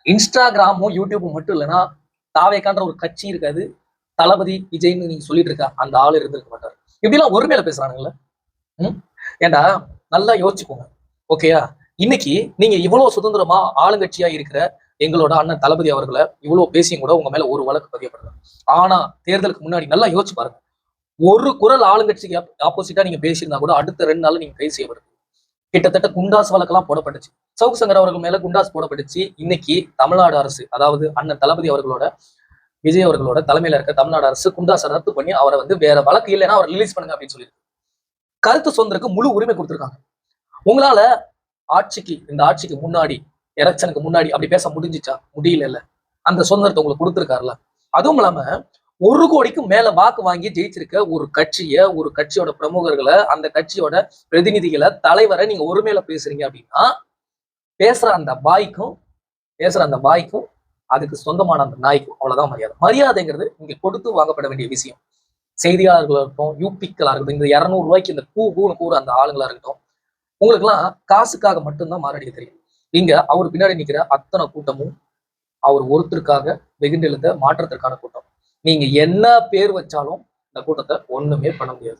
இன்ஸ்டாகிராமும் யூடியூபும் மட்டும் இல்லைன்னா தாவேக்கான்ற ஒரு கட்சி இருக்காது. தளபதி விஜய்னு நீங்க சொல்லிட்டு இருக்க அந்த ஆள் இருந்திருக்க மாட்டார். இப்படிலாம் ஒரு மேல பேசுறானுங்களே. ஏண்டா நல்லா யோசிச்சுக்கோங்க. ஓகேயா? இன்னைக்கு நீங்க இவ்வளவு சுதந்திரமா ஆளுங்கட்சியா இருக்கிற எங்களோட அண்ணன் தளபதி அவர்களை இவ்வளவு பேசியும் கூட உங்க மேல ஒரு வழக்கு பதியப்படல. ஆனா தேர்தலுக்கு முன்னாடி நல்லா யோசிச்சு பாருங்க. ஒரு குரல் ஆளுங்கட்சிக்கு ஆப்போசிட்டா நீங்க பேசியிருந்தா கூட அடுத்த 2 நாள் நீங்க கைது செய்யப்படுது. கிட்டத்தட்ட குண்டாஸ் வழக்கெல்லாம் போடப்பட்டுச்சு. சவுக்கு சங்கர் அவர்கள் மேல குண்டாஸ் போடப்பட்டுச்சு. இன்னைக்கு தமிழ்நாடு அரசு, அதாவது அண்ணன் தளபதி அவர்களோட விஜய் அவர்களோட தலைமையில இருக்க தமிழ்நாடு அரசு குண்டாசை ரத்து பண்ணி அவரை வேற வழக்கு இல்லைன்னா அவர் ரிலீஸ் பண்ணுங்க அப்படின்னு சொல்லி கருத்து சுதந்திரக்கு முழு உரிமை கொடுத்திருக்காங்க. உங்களால இந்த ஆட்சிக்கு முன்னாடி, எலெக்ஷனுக்கு முன்னாடி அப்படி பேச முடிஞ்சிச்சா? முடியல. அந்த சுதந்திரத்தை உங்களுக்கு கொடுத்திருக்காருல்ல. அதுவும் இல்லாம 1 கோடிக்கு மேல வாக்கு வாங்கி ஜெயிச்சிருக்க ஒரு கட்சியோட பிரமுகர்களை, அந்த கட்சியோட பிரதிநிதிகளை, தலைவரை நீங்க ஒருமையில பேசுறீங்க அப்படின்னா பேசுற அந்த வாய்க்கும் அதுக்கு சொந்தமான அந்த நாய்க்கும் அவ்வளவுதான் மரியாதை. மரியாதைங்கிறது இங்க கொடுத்து வாங்கப்பட வேண்டிய விஷயம். செய்தியாளர்களா இருக்கட்டும், யூபிக்களா இருக்கட்டும், இந்த 200 ரூபாய்க்கு இந்த கூன்னு கூற அந்த ஆளுங்களா இருக்கட்டும், உங்களுக்கு எல்லாம் காசுக்காக மட்டும்தான் மாரடிக்க தெரியும். இங்க அவர் பின்னாடி நிக்கிற அத்தனை கூட்டமும் அவர் ஒருத்தருக்காக வெகுண்டெழுந்த மாற்றத்திற்கான கூட்டம். நீங்க என்ன பேர் வச்சாலும் இந்த கூட்டத்தை ஒண்ணுமே பண்ண முடியாது.